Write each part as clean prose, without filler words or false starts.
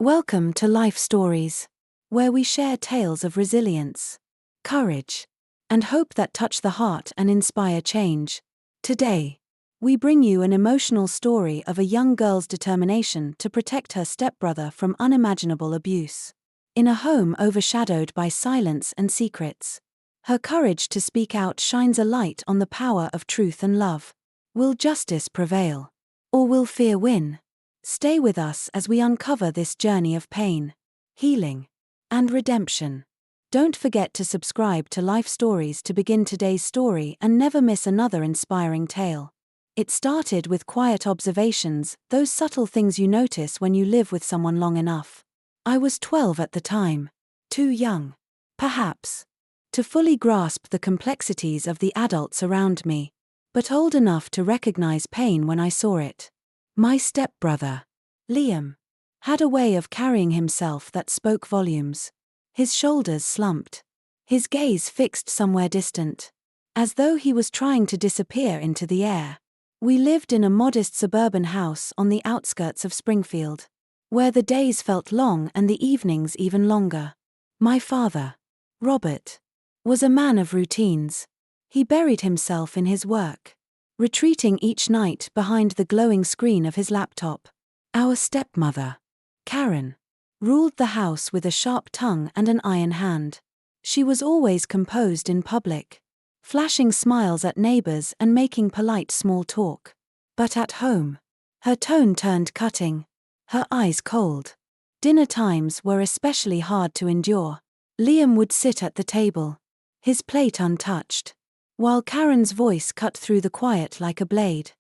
Welcome to Life Stories, where we share tales of resilience, courage, and hope that touch the heart and inspire change. Today, we bring you an emotional story of a young girl's determination to protect her stepbrother from unimaginable abuse. In a home overshadowed by silence and secrets, her courage to speak out shines a light on the power of truth and love. Will justice prevail? Or will fear win? Stay with us as we uncover this journey of pain, healing, and redemption. Don't forget to subscribe to Life Stories to begin today's story and never miss another inspiring tale. It started with quiet observations, those subtle things you notice when you live with someone long enough. I was 12 at the time, too young, perhaps, to fully grasp the complexities of the adults around me, but old enough to recognize pain when I saw it. My stepbrother, Liam, had a way of carrying himself that spoke volumes. His shoulders slumped, his gaze fixed somewhere distant, as though he was trying to disappear into the air. We lived in a modest suburban house on the outskirts of Springfield, where the days felt long and the evenings even longer. My father, Robert, was a man of routines. He buried himself in his work, retreating each night behind the glowing screen of his laptop. Our stepmother, Karen, ruled the house with a sharp tongue and an iron hand. She was always composed in public, flashing smiles at neighbors and making polite small talk. But at home, her tone turned cutting, her eyes cold. Dinner times were especially hard to endure. Liam would sit at the table, his plate untouched, while Karen's voice cut through the quiet like a blade.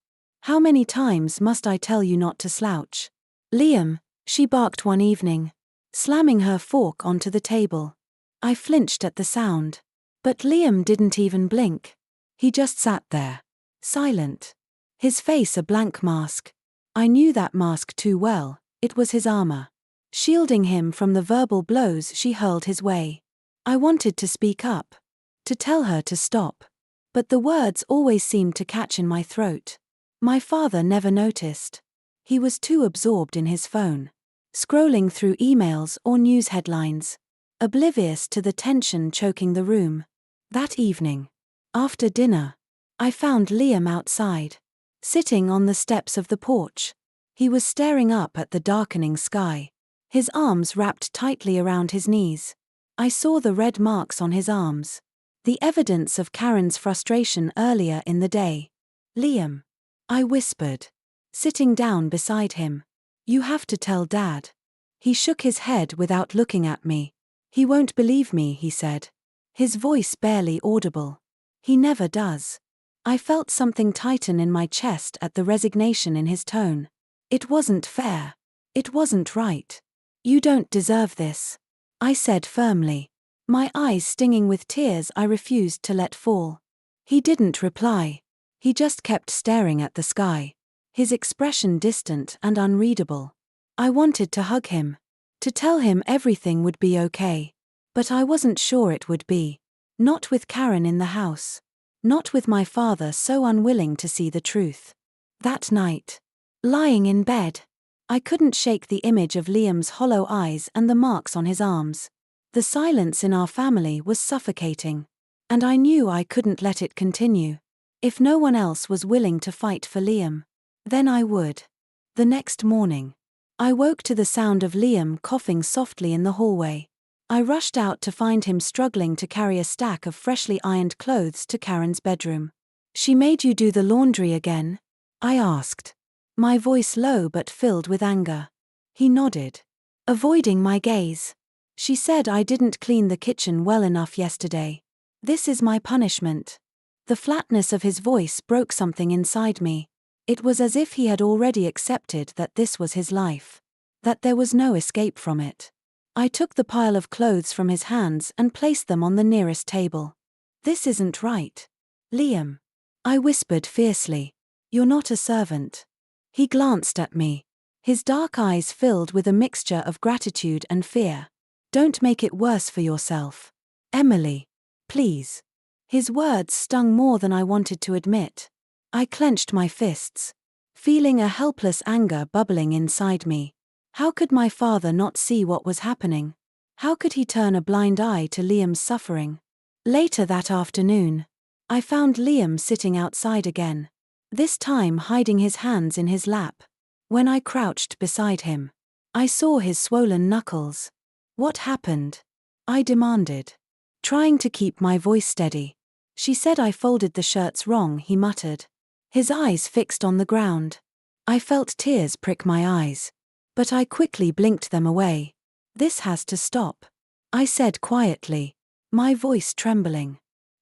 "How many times must I tell you not to slouch?" "Liam," she barked one evening, slamming her fork onto the table. I flinched at the sound. But Liam didn't even blink. He just sat there, silent, his face a blank mask. I knew that mask too well. It was his armor, shielding him from the verbal blows she hurled his way. I wanted to speak up, to tell her to stop, but the words always seemed to catch in my throat. My father never noticed. He was too absorbed in his phone, scrolling through emails or news headlines, oblivious to the tension choking the room. That evening, after dinner, I found Liam outside, sitting on the steps of the porch. He was staring up at the darkening sky, his arms wrapped tightly around his knees. I saw the red marks on his arms, the evidence of Karen's frustration earlier in the day. "Liam," I whispered, sitting down beside him, "you have to tell Dad." He shook his head without looking at me. "He won't believe me," he said, his voice barely audible. "He never does." I felt something tighten in my chest at the resignation in his tone. It wasn't fair. It wasn't right. "You don't deserve this," I said firmly, my eyes stinging with tears I refused to let fall. He didn't reply. He just kept staring at the sky, his expression distant and unreadable. I wanted to hug him, to tell him everything would be okay. But I wasn't sure it would be. Not with Karen in the house. Not with my father so unwilling to see the truth. That night, lying in bed, I couldn't shake the image of Liam's hollow eyes and the marks on his arms. The silence in our family was suffocating, and I knew I couldn't let it continue. If no one else was willing to fight for Liam, then I would. The next morning, I woke to the sound of Liam coughing softly in the hallway. I rushed out to find him struggling to carry a stack of freshly ironed clothes to Karen's bedroom. "She made you do the laundry again?" I asked, my voice low but filled with anger. He nodded, avoiding my gaze. "She said I didn't clean the kitchen well enough yesterday. This is my punishment." The flatness of his voice broke something inside me. It was as if he had already accepted that this was his life, that there was no escape from it. I took the pile of clothes from his hands and placed them on the nearest table. "This isn't right, Liam," I whispered fiercely. "You're not a servant." He glanced at me, his dark eyes filled with a mixture of gratitude and fear. "Don't make it worse for yourself, Emily. Please." His words stung more than I wanted to admit. I clenched my fists, feeling a helpless anger bubbling inside me. How could my father not see what was happening? How could he turn a blind eye to Liam's suffering? Later that afternoon, I found Liam sitting outside again, this time hiding his hands in his lap. When I crouched beside him, I saw his swollen knuckles. "What happened?" I demanded, trying to keep my voice steady. "She said I folded the shirts wrong," he muttered, his eyes fixed on the ground. I felt tears prick my eyes, but I quickly blinked them away. "This has to stop," I said quietly, my voice trembling.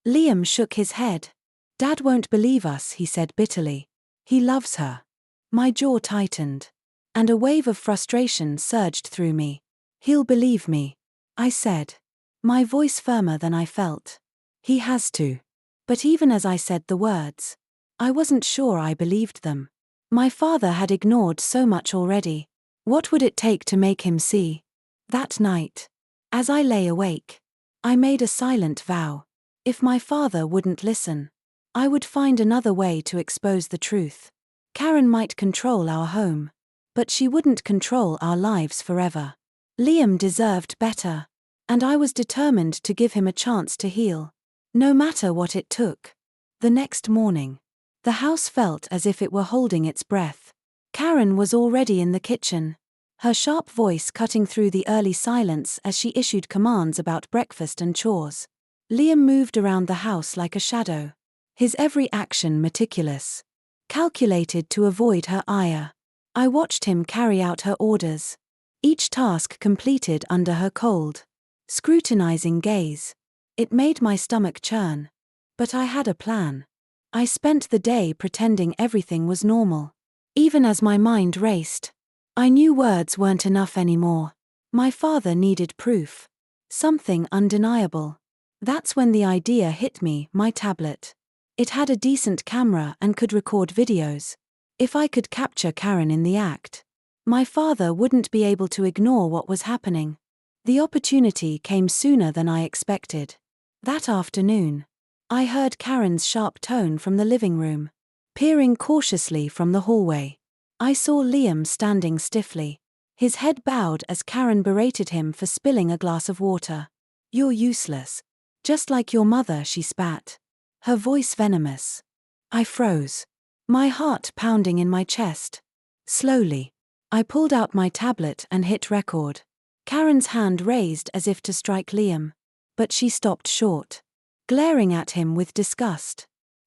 Liam shook his head. "Dad won't believe us," he said bitterly. "He loves her." My jaw tightened, and a wave of frustration surged through me. "He'll believe me," I said, my voice firmer than I felt. "He has to." But even as I said the words, I wasn't sure I believed them. My father had ignored so much already. What would it take to make him see? That night, as I lay awake, I made a silent vow. If my father wouldn't listen, I would find another way to expose the truth. Karen might control our home, but she wouldn't control our lives forever. Liam deserved better, and I was determined to give him a chance to heal, no matter what it took. The next morning, the house felt as if it were holding its breath. Karen was already in the kitchen, her sharp voice cutting through the early silence as she issued commands about breakfast and chores. Liam moved around the house like a shadow, his every action meticulous, calculated to avoid her ire. I watched him carry out her orders, each task completed under her cold, scrutinizing gaze. It made my stomach churn. But I had a plan. I spent the day pretending everything was normal. Even as my mind raced, I knew words weren't enough anymore. My father needed proof. Something undeniable. That's when the idea hit me, my tablet. It had a decent camera and could record videos. If I could capture Karen in the act, my father wouldn't be able to ignore what was happening. The opportunity came sooner than I expected. That afternoon, I heard Karen's sharp tone from the living room. Peering cautiously from the hallway, I saw Liam standing stiffly, his head bowed as Karen berated him for spilling a glass of water. "You're useless. Just like your mother," she spat, her voice venomous. I froze, my heart pounding in my chest. Slowly, I pulled out my tablet and hit record. Karen's hand raised as if to strike Liam, but she stopped short, glaring at him with disgust.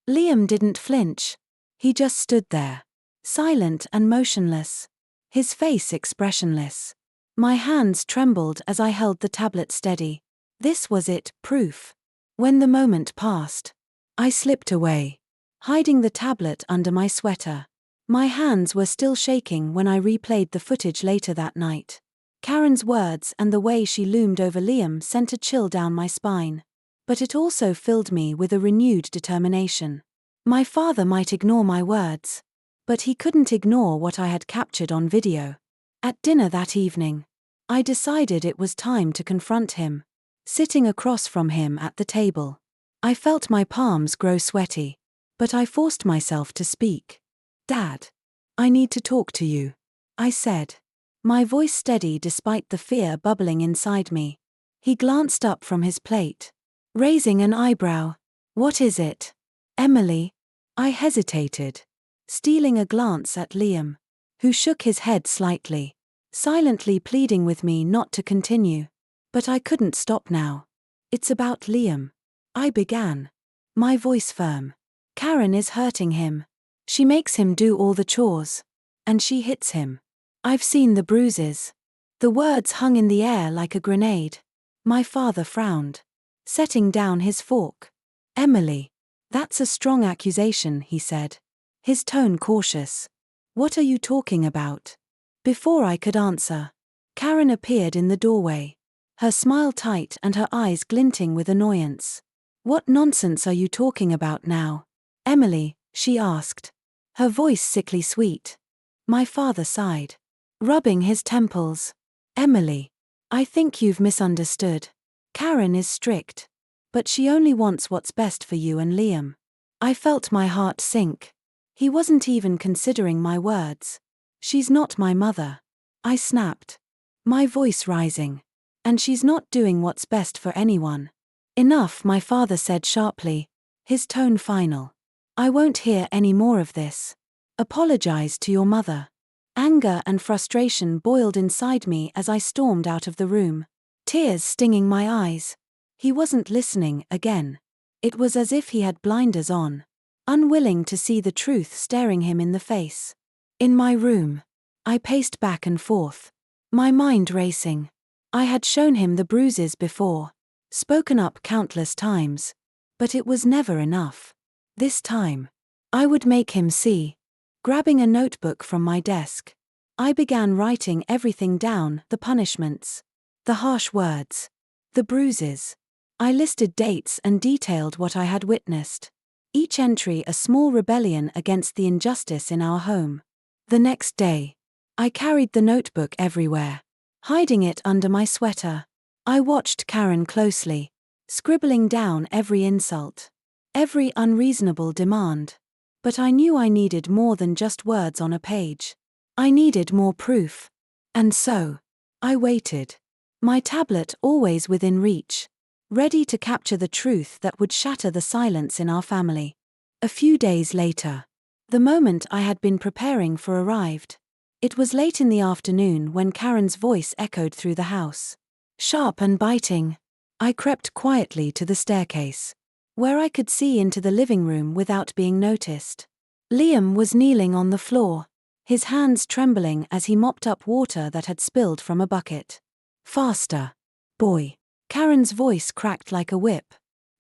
Liam didn't flinch. He just stood there, silent and motionless, his face expressionless. My hands trembled as I held the tablet steady. This was it, proof. When the moment passed, I slipped away, hiding the tablet under my sweater. My hands were still shaking when I replayed the footage later that night. Karen's words and the way she loomed over Liam sent a chill down my spine. But it also filled me with a renewed determination. My father might ignore my words, but he couldn't ignore what I had captured on video. At dinner that evening, I decided it was time to confront him. Sitting across from him at the table, I felt my palms grow sweaty, but I forced myself to speak. "Dad, I need to talk to you," I said, my voice steady despite the fear bubbling inside me. He glanced up from his plate, raising an eyebrow. "What is it, Emily?" I hesitated, stealing a glance at Liam, who shook his head slightly, silently pleading with me not to continue. But I couldn't stop now. "It's about Liam," I began, my voice firm. "Karen is hurting him. She makes him do all the chores, and she hits him. I've seen the bruises." The words hung in the air like a grenade. My father frowned, setting down his fork. "Emily, that's a strong accusation," he said, his tone cautious. "What are you talking about?" Before I could answer, Karen appeared in the doorway, her smile tight and her eyes glinting with annoyance. "What nonsense are you talking about now, Emily?" she asked, her voice sickly sweet. My father sighed, rubbing his temples. "Emily, I think you've misunderstood. Karen is strict, but she only wants what's best for you and Liam." I felt my heart sink. He wasn't even considering my words. "She's not my mother. I snapped, my voice rising. And she's not doing what's best for anyone. Enough, my father said sharply, his tone final. I won't hear any more of this. Apologize to your mother. Anger and frustration boiled inside me as I stormed out of the room, tears stinging my eyes. He wasn't listening again. It was as if he had blinders on, unwilling to see the truth staring him in the face. In my room, I paced back and forth, my mind racing. I had shown him the bruises before, spoken up countless times, but it was never enough. This time, I would make him see. Grabbing a notebook from my desk, I began writing everything down, the punishments, the harsh words, the bruises. I listed dates and detailed what I had witnessed. Each entry a small rebellion against the injustice in our home. The next day, I carried the notebook everywhere, hiding it under my sweater. I watched Karen closely, scribbling down every insult, every unreasonable demand. But I knew I needed more than just words on a page. I needed more proof. And so, I waited. My tablet always within reach, ready to capture the truth that would shatter the silence in our family. A few days later, the moment I had been preparing for arrived. It was late in the afternoon when Karen's voice echoed through the house. Sharp and biting. I crept quietly to the staircase, where I could see into the living room without being noticed. Liam was kneeling on the floor, his hands trembling as he mopped up water that had spilled from a bucket. Faster, boy. Karen's voice cracked like a whip.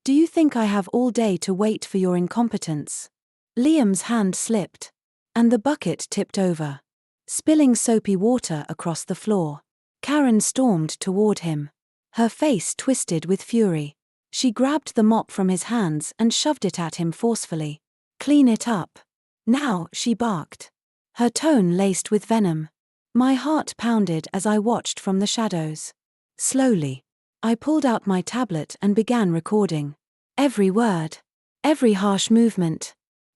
Do you think I have all day to wait for your incompetence? Liam's hand slipped, and the bucket tipped over, spilling soapy water across the floor. Karen stormed toward him, her face twisted with fury. She grabbed the mop from his hands and shoved it at him forcefully. Clean it up. Now, she barked, her tone laced with venom. My heart pounded as I watched from the shadows. Slowly, I pulled out my tablet and began recording. Every word, every harsh movement,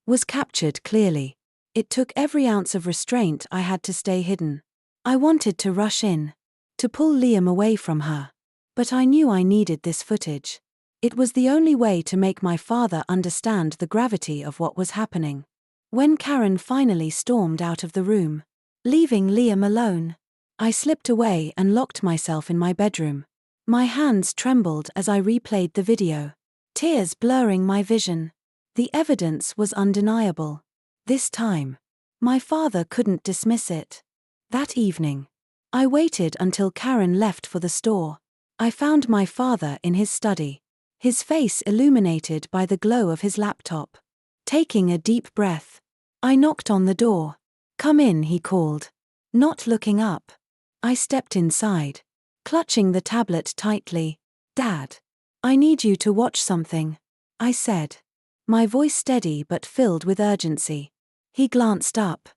was captured clearly. It took every ounce of restraint I had to stay hidden. I wanted to rush in, to pull Liam away from her. But I knew I needed this footage. It was the only way to make my father understand the gravity of what was happening. When Karen finally stormed out of the room, leaving Liam alone, I slipped away and locked myself in my bedroom. My hands trembled as I replayed the video, tears blurring my vision. The evidence was undeniable. This time, my father couldn't dismiss it. That evening, I waited until Karen left for the store. I found my father in his study, his face illuminated by the glow of his laptop. Taking a deep breath, I knocked on the door. Come in, he called. Not looking up, I stepped inside, clutching the tablet tightly. Dad, I need you to watch something, I said, my voice steady but filled with urgency. He glanced up,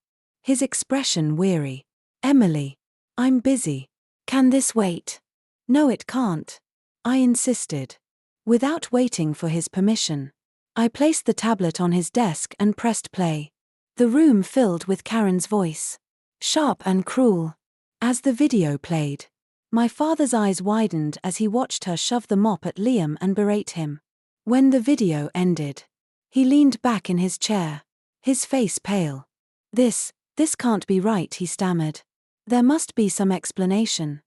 his expression weary. Emily, I'm busy. Can this wait? No, it can't, I insisted. Without waiting for his permission, I placed the tablet on his desk and pressed play. The room filled with Karen's voice, sharp and cruel. As the video played, my father's eyes widened as he watched her shove the mop at Liam and berate him. When the video ended, he leaned back in his chair, his face pale. This can't be right, he stammered. There must be some explanation.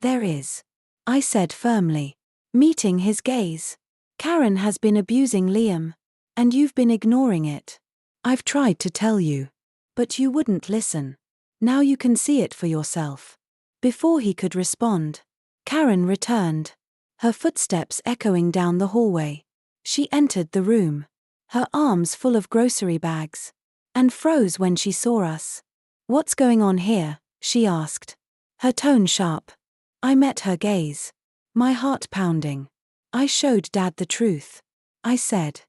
There is, I said firmly, meeting his gaze. Karen has been abusing Liam, and you've been ignoring it. I've tried to tell you, but you wouldn't listen. Now you can see it for yourself. Before he could respond, Karen returned, her footsteps echoing down the hallway. She entered the room, her arms full of grocery bags, and froze when she saw us. What's going on here? She asked, her tone sharp. I met her gaze, my heart pounding. I showed Dad the truth, I said,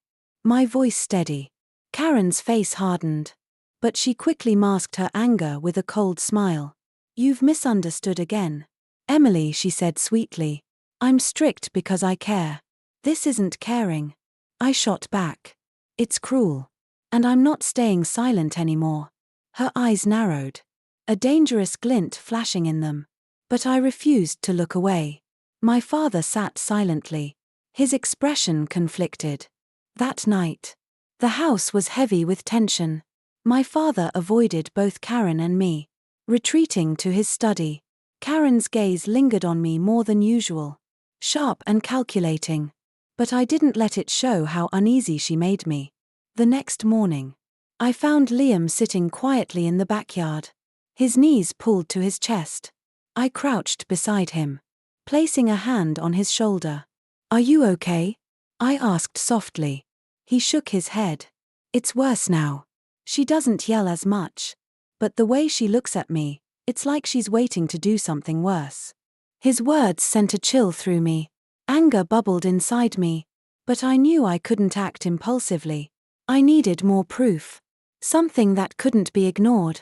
my voice steady. Karen's face hardened, but she quickly masked her anger with a cold smile. You've misunderstood again. Emily, she said sweetly. I'm strict because I care. This isn't caring. I shot back. It's cruel. And I'm not staying silent anymore. Her eyes narrowed. a dangerous glint flashing in them. But I refused to look away. My father sat silently, his expression conflicted. That night, the house was heavy with tension. My father avoided both Karen and me, retreating to his study. Karen's gaze lingered on me more than usual, sharp and calculating. But I didn't let it show how uneasy she made me. The next morning, I found Liam sitting quietly in the backyard, his knees pulled to his chest. I crouched beside him, placing a hand on his shoulder. "Are you okay?" I asked softly. He shook his head. "It's worse now. She doesn't yell as much. But the way she looks at me, it's like she's waiting to do something worse." His words sent a chill through me. Anger bubbled inside me. But I knew I couldn't act impulsively. I needed more proof. Something that couldn't be ignored.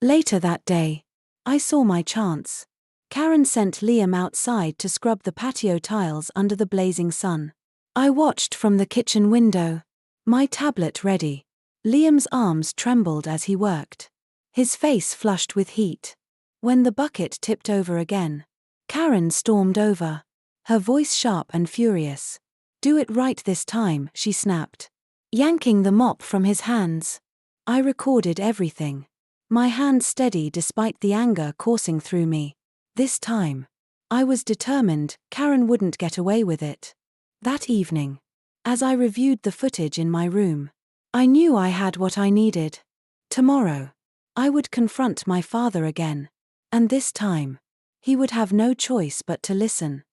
Later that day, I saw my chance. Karen sent Liam outside to scrub the patio tiles under the blazing sun. I watched from the kitchen window, my tablet ready. Liam's arms trembled as he worked, his face flushed with heat. When the bucket tipped over again, Karen stormed over, her voice sharp and furious. "Do it right this time," she snapped, yanking the mop from his hands. I recorded everything, my hand steady despite the anger coursing through me. This time, I was determined Karen wouldn't get away with it. That evening, as I reviewed the footage in my room, I knew I had what I needed. Tomorrow, I would confront my father again. And this time, he would have no choice but to listen.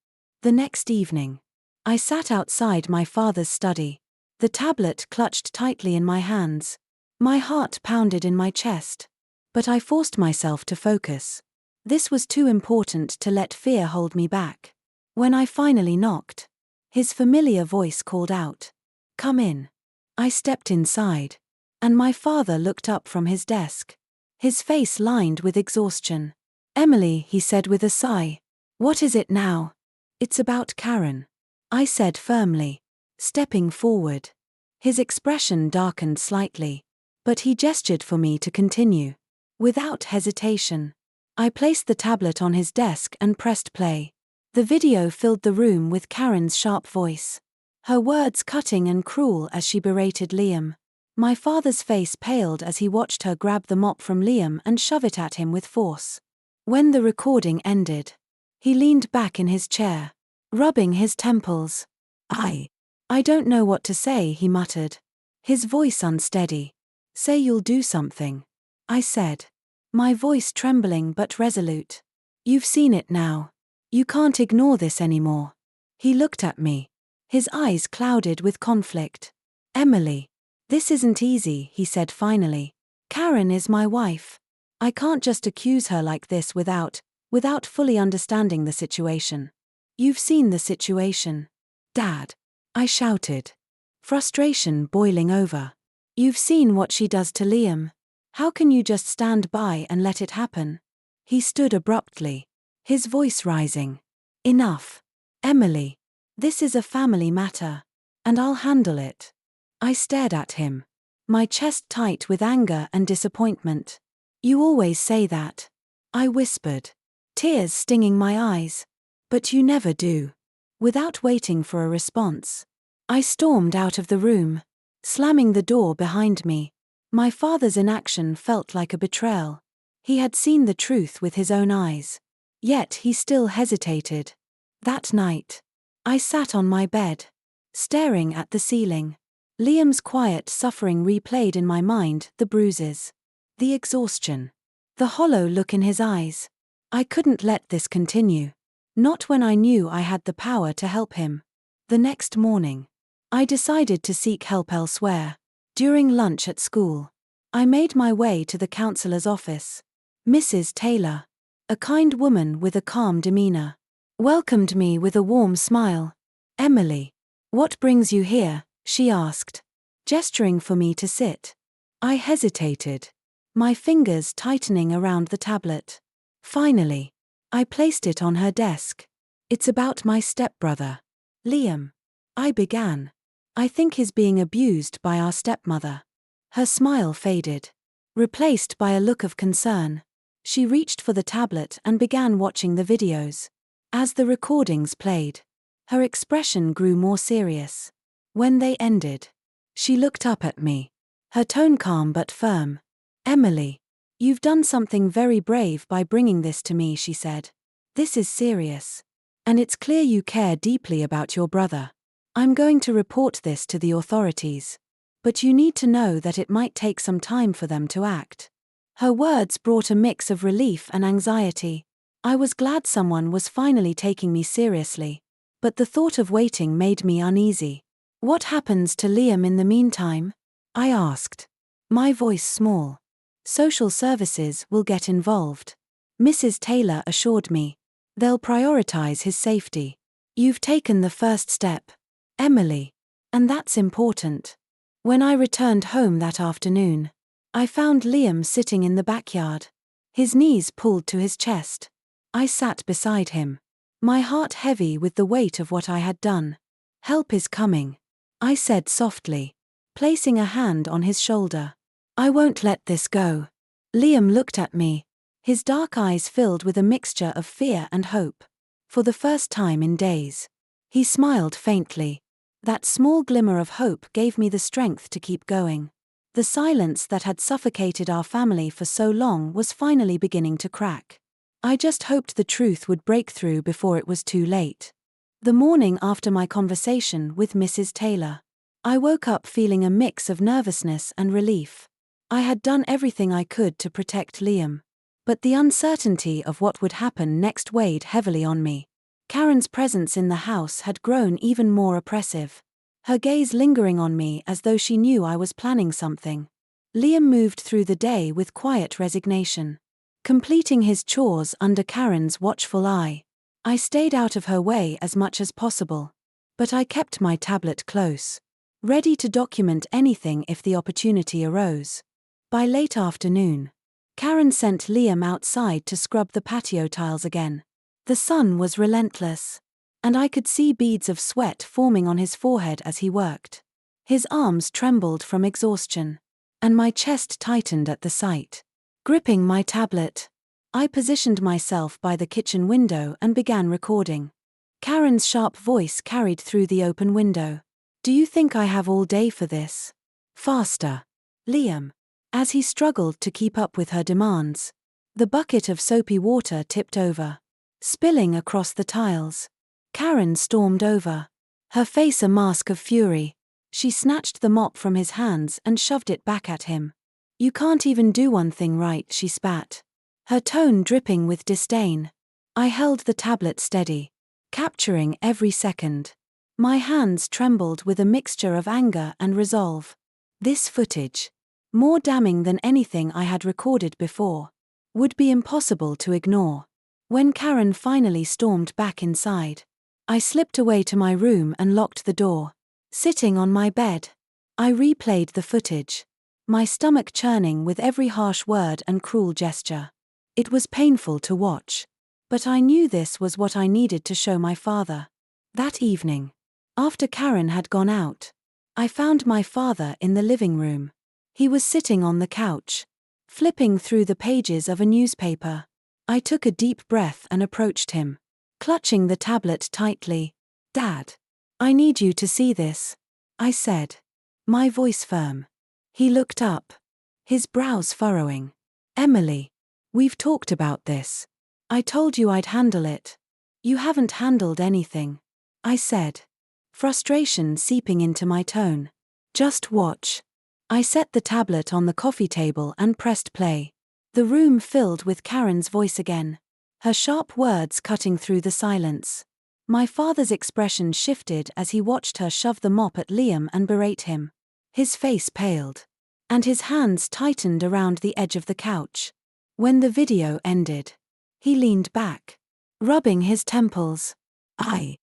The next evening, I sat outside my father's study, the tablet clutched tightly in my hands. My heart pounded in my chest. But I forced myself to focus. This was too important to let fear hold me back. When I finally knocked, his familiar voice called out, "Come in." I stepped inside, and my father looked up from his desk, his face lined with exhaustion. "Emily," he said with a sigh. "What is it now?" "It's about Karen," I said firmly, stepping forward. His expression darkened slightly, but he gestured for me to continue. Without hesitation, I placed the tablet on his desk and pressed play. The video filled the room with Karen's sharp voice, her words cutting and cruel as she berated Liam. My father's face paled as he watched her grab the mop from Liam and shove it at him with force. When the recording ended, he leaned back in his chair, rubbing his temples. I don't know what to say," he muttered, his voice unsteady. "Say you'll do something," I said, my voice trembling but resolute. "You've seen it now. You can't ignore this anymore." He looked at me, his eyes clouded with conflict. "Emily, this isn't easy," he said finally. "Karen is my wife. I can't just accuse her like this without fully understanding the situation." "You've seen the situation, Dad," I shouted, frustration boiling over. "You've seen what she does to Liam. How can you just stand by and let it happen?" He stood abruptly, his voice rising. "Enough, Emily. This is a family matter, and I'll handle it." I stared at him, my chest tight with anger and disappointment. "You always say that," I whispered, tears stinging my eyes. "But you never do." Without waiting for a response, I stormed out of the room, slamming the door behind me. My father's inaction felt like a betrayal. He had seen the truth with his own eyes. Yet he still hesitated. That night, I sat on my bed, staring at the ceiling. Liam's quiet suffering replayed in my mind, the bruises, the exhaustion, the hollow look in his eyes. I couldn't let this continue. Not when I knew I had the power to help him. The next morning, I decided to seek help elsewhere. During lunch at school, I made my way to the counselor's office. Mrs. Taylor, a kind woman with a calm demeanor, welcomed me with a warm smile. "Emily, what brings you here?" she asked, gesturing for me to sit. I hesitated, my fingers tightening around the tablet. Finally, I placed it on her desk. "It's about my stepbrother, Liam," I began. "I think he's being abused by our stepmother." Her smile faded, replaced by a look of concern. She reached for the tablet and began watching the videos. As the recordings played, her expression grew more serious. When they ended, she looked up at me, her tone calm but firm. "Emily, you've done something very brave by bringing this to me," she said. "This is serious. And it's clear you care deeply about your brother. I'm going to report this to the authorities. But you need to know that it might take some time for them to act." Her words brought a mix of relief and anxiety. I was glad someone was finally taking me seriously, but the thought of waiting made me uneasy. "What happens to Liam in the meantime?" I asked, my voice small. "Social services will get involved," Mrs. Taylor assured me. "They'll prioritize his safety. You've taken the first step, Emily, and that's important." When I returned home that afternoon, I found Liam sitting in the backyard, his knees pulled to his chest. I sat beside him, my heart heavy with the weight of what I had done. "Help is coming," I said softly, placing a hand on his shoulder. "I won't let this go." Liam looked at me, his dark eyes filled with a mixture of fear and hope. For the first time in days, he smiled faintly. That small glimmer of hope gave me the strength to keep going. The silence that had suffocated our family for so long was finally beginning to crack. I just hoped the truth would break through before it was too late. The morning after my conversation with Mrs. Taylor, I woke up feeling a mix of nervousness and relief. I had done everything I could to protect Liam, but the uncertainty of what would happen next weighed heavily on me. Karen's presence in the house had grown even more oppressive, her gaze lingering on me as though she knew I was planning something. Liam moved through the day with quiet resignation, completing his chores under Karen's watchful eye. I stayed out of her way as much as possible, but I kept my tablet close, ready to document anything if the opportunity arose. By late afternoon, Karen sent Liam outside to scrub the patio tiles again. The sun was relentless, and I could see beads of sweat forming on his forehead as he worked. His arms trembled from exhaustion, and my chest tightened at the sight. Gripping my tablet, I positioned myself by the kitchen window and began recording. Karen's sharp voice carried through the open window. "Do you think I have all day for this? Faster, Liam." As he struggled to keep up with her demands, the bucket of soapy water tipped over, spilling across the tiles. Karen stormed over, her face a mask of fury. She snatched the mop from his hands and shoved it back at him. "You can't even do one thing right," she spat, her tone dripping with disdain. I held the tablet steady, capturing every second. My hands trembled with a mixture of anger and resolve. This footage, more damning than anything I had recorded before, would be impossible to ignore. When Karen finally stormed back inside, I slipped away to my room and locked the door. Sitting on my bed, I replayed the footage, my stomach churning with every harsh word and cruel gesture. It was painful to watch, but I knew this was what I needed to show my father. That evening, after Karen had gone out, I found my father in the living room. He was sitting on the couch, flipping through the pages of a newspaper. I took a deep breath and approached him, clutching the tablet tightly. "Dad, I need you to see this," I said, my voice firm. He looked up, his brows furrowing. "Emily, we've talked about this. I told you I'd handle it." "You haven't handled anything," I said, frustration seeping into my tone. "Just watch." I set the tablet on the coffee table and pressed play. The room filled with Karen's voice again, her sharp words cutting through the silence. My father's expression shifted as he watched her shove the mop at Liam and berate him. His face paled, and his hands tightened around the edge of the couch. When the video ended, he leaned back, rubbing his temples. I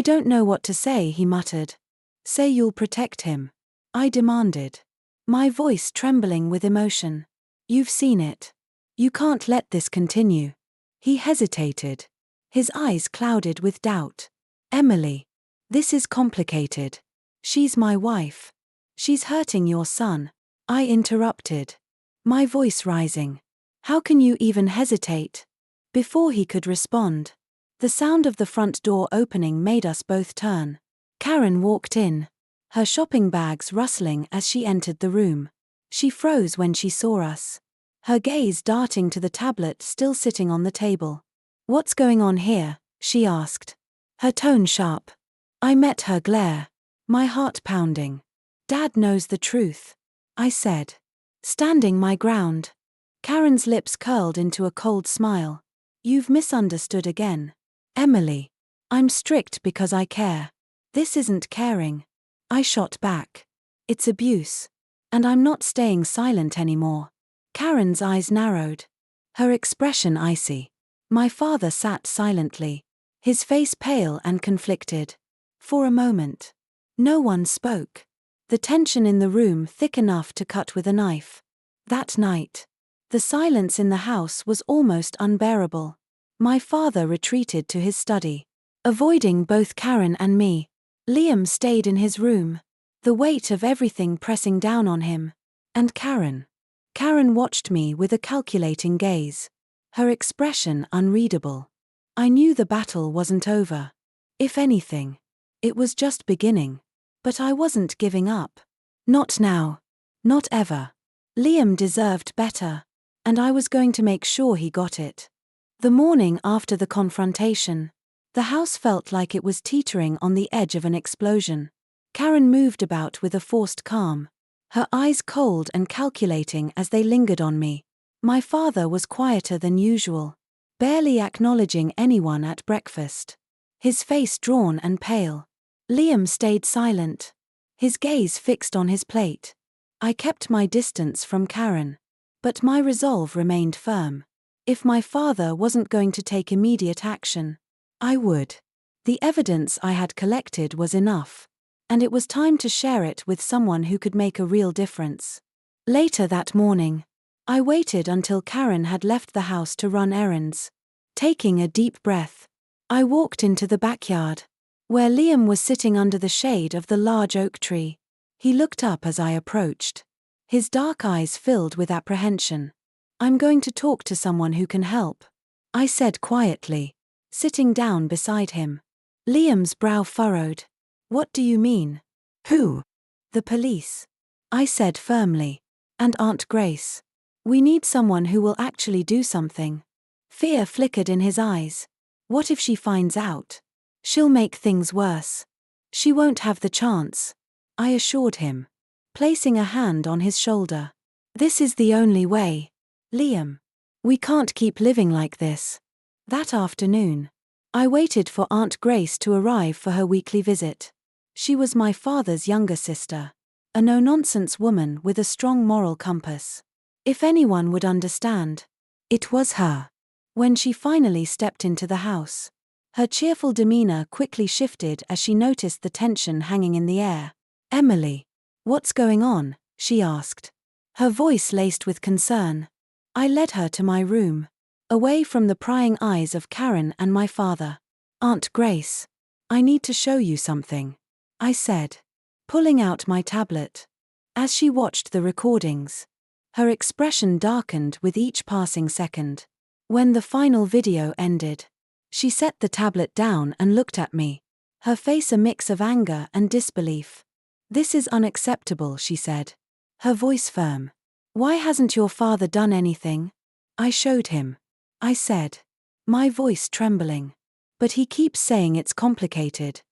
don't know what to say," he muttered. "Say you'll protect him," I demanded, my voice trembling with emotion. "You've seen it. You can't let this continue." He hesitated, his eyes clouded with doubt. "Emily, this is complicated. She's my wife. She's hurting your son," I interrupted, my voice rising. How can you even hesitate? Before he could respond, the sound of the front door opening made us both turn. Karen walked in, her shopping bags rustling as she entered the room. She froze when she saw us, her gaze darting to the tablet still sitting on the table. "What's going on here?" she asked, her tone sharp. I met her glare, my heart pounding. "Dad knows the truth," I said, standing my ground. Karen's lips curled into a cold smile. "You've misunderstood again, Emily. I'm strict because I care. This isn't caring," I shot back. "It's abuse. And I'm not staying silent anymore." Karen's eyes narrowed, her expression icy. My father sat silently, his face pale and conflicted. For a moment, no one spoke, the tension in the room thick enough to cut with a knife. That night, the silence in the house was almost unbearable. My father retreated to his study, avoiding both Karen and me. Liam stayed in his room, the weight of everything pressing down on him. And Karen watched me with a calculating gaze, her expression unreadable. I knew the battle wasn't over. If anything, it was just beginning. But I wasn't giving up. Not now. Not ever. Liam deserved better, and I was going to make sure he got it. The morning after the confrontation, the house felt like it was teetering on the edge of an explosion. Karen moved about with a forced calm, her eyes cold and calculating as they lingered on me. My father was quieter than usual, barely acknowledging anyone at breakfast, his face drawn and pale. Liam stayed silent, his gaze fixed on his plate. I kept my distance from Karen, but my resolve remained firm. If my father wasn't going to take immediate action, I would. The evidence I had collected was enough, and it was time to share it with someone who could make a real difference. Later that morning, I waited until Karen had left the house to run errands. Taking a deep breath, I walked into the backyard, where Liam was sitting under the shade of the large oak tree. He looked up as I approached, his dark eyes filled with apprehension. "I'm going to talk to someone who can help," I said quietly, sitting down beside him. Liam's brow furrowed. "What do you mean? Who?" "The police," I said firmly. "And Aunt Grace. We need someone who will actually do something." Fear flickered in his eyes. "What if she finds out? She'll make things worse." "She won't have the chance," I assured him, placing a hand on his shoulder. "This is the only way, Liam. We can't keep living like this." That afternoon, I waited for Aunt Grace to arrive for her weekly visit. She was my father's younger sister, a no-nonsense woman with a strong moral compass. If anyone would understand, it was her. When she finally stepped into the house, her cheerful demeanor quickly shifted as she noticed the tension hanging in the air. "Emily, what's going on?" she asked, her voice laced with concern. I led her to my room, away from the prying eyes of Karen and my father. "Aunt Grace, I need to show you something," I said, pulling out my tablet. As she watched the recordings, her expression darkened with each passing second. When the final video ended, she set the tablet down and looked at me, her face a mix of anger and disbelief. "This is unacceptable," she said, her voice firm. "Why hasn't your father done anything?" I showed him, I said, my voice trembling. "But he keeps saying it's complicated."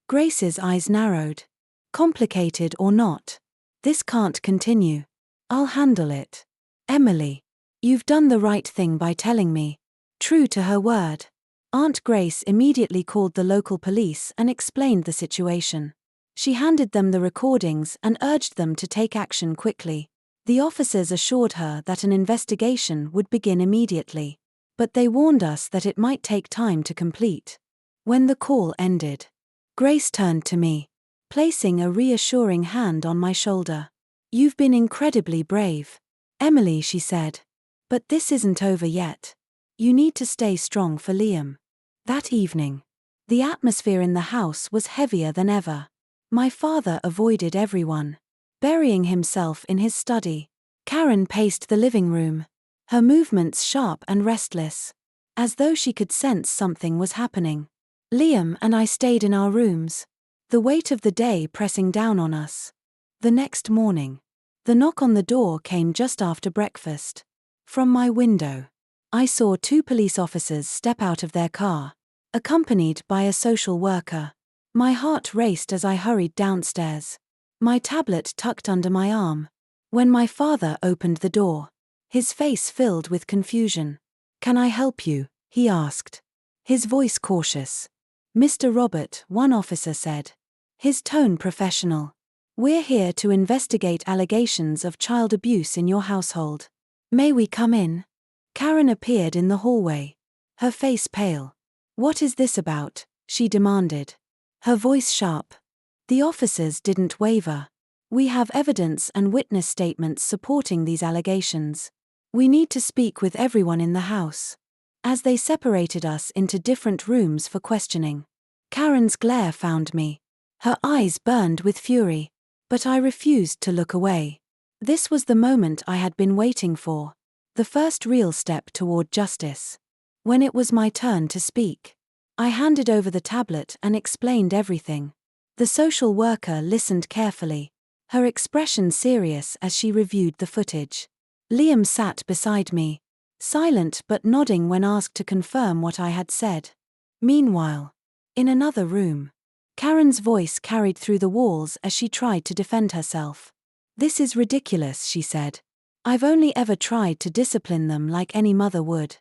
Grace's eyes narrowed. "Complicated or not, this can't continue. I'll handle it. Emily, you've done the right thing by telling me." True to her word, Aunt Grace immediately called the local police and explained the situation. She handed them the recordings and urged them to take action quickly. The officers assured her that an investigation would begin immediately, but they warned us that it might take time to complete. When the call ended, Grace turned to me, placing a reassuring hand on my shoulder. "You've been incredibly brave, Emily," she said. "But this isn't over yet. You need to stay strong for Liam." That evening, the atmosphere in the house was heavier than ever. My father avoided everyone, burying himself in his study. Karen paced the living room, her movements sharp and restless, as though she could sense something was happening. Liam and I stayed in our rooms, the weight of the day pressing down on us. The next morning, the knock on the door came just after breakfast. From my window, I saw 2 police officers step out of their car, accompanied by a social worker. My heart raced as I hurried downstairs, my tablet tucked under my arm. When my father opened the door, his face filled with confusion. "Can I help you?" he asked, his voice cautious. "Mr. Robert," one officer said, his tone professional. "We're here to investigate allegations of child abuse in your household. May we come in?" Karen appeared in the hallway, her face pale. "What is this about?" she demanded, her voice sharp. The officers didn't waver. "We have evidence and witness statements supporting these allegations. We need to speak with everyone in the house." As they separated us into different rooms for questioning, Karen's glare found me. Her eyes burned with fury, but I refused to look away. This was the moment I had been waiting for, the first real step toward justice. When it was my turn to speak, I handed over the tablet and explained everything. The social worker listened carefully, her expression serious as she reviewed the footage. Liam sat beside me, silent but nodding when asked to confirm what I had said. Meanwhile, in another room, Karen's voice carried through the walls as she tried to defend herself. "This is ridiculous," she said. "I've only ever tried to discipline them like any mother would."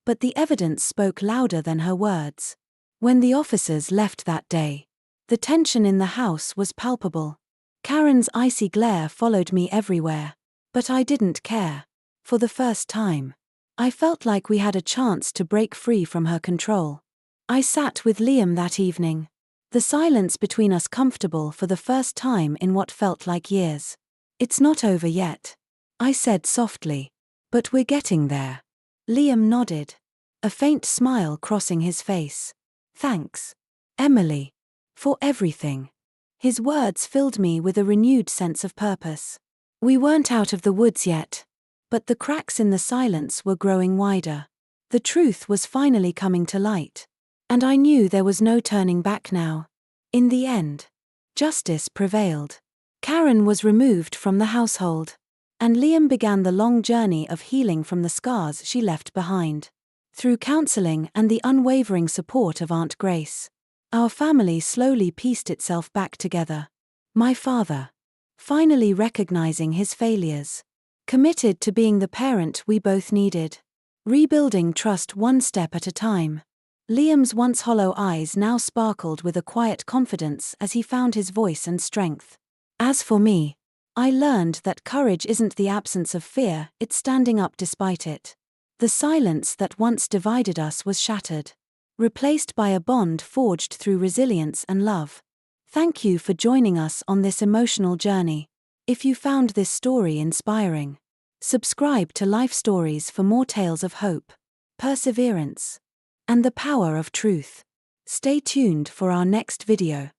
But the evidence spoke louder than her words. When the officers left that day, the tension in the house was palpable. Karen's icy glare followed me everywhere, but I didn't care. For the first time, I felt like we had a chance to break free from her control. I sat with Liam that evening, the silence between us comfortable for the first time in what felt like years. "It's not over yet," I said softly, "but we're getting there." Liam nodded, a faint smile crossing his face. "Thanks, Emily, for everything." His words filled me with a renewed sense of purpose. We weren't out of the woods yet, but the cracks in the silence were growing wider. The truth was finally coming to light, and I knew there was no turning back now. In the end, justice prevailed. Karen was removed from the household, and Liam began the long journey of healing from the scars she left behind. Through counseling and the unwavering support of Aunt Grace, our family slowly pieced itself back together. My father, finally recognizing his failures, committed to being the parent we both needed, rebuilding trust one step at a time. Liam's once hollow eyes now sparkled with a quiet confidence as he found his voice and strength. As for me, I learned that courage isn't the absence of fear, it's standing up despite it. The silence that once divided us was shattered, replaced by a bond forged through resilience and love. Thank you for joining us on this emotional journey. If you found this story inspiring, subscribe to Life Stories for more tales of hope, perseverance, and the power of truth. Stay tuned for our next video.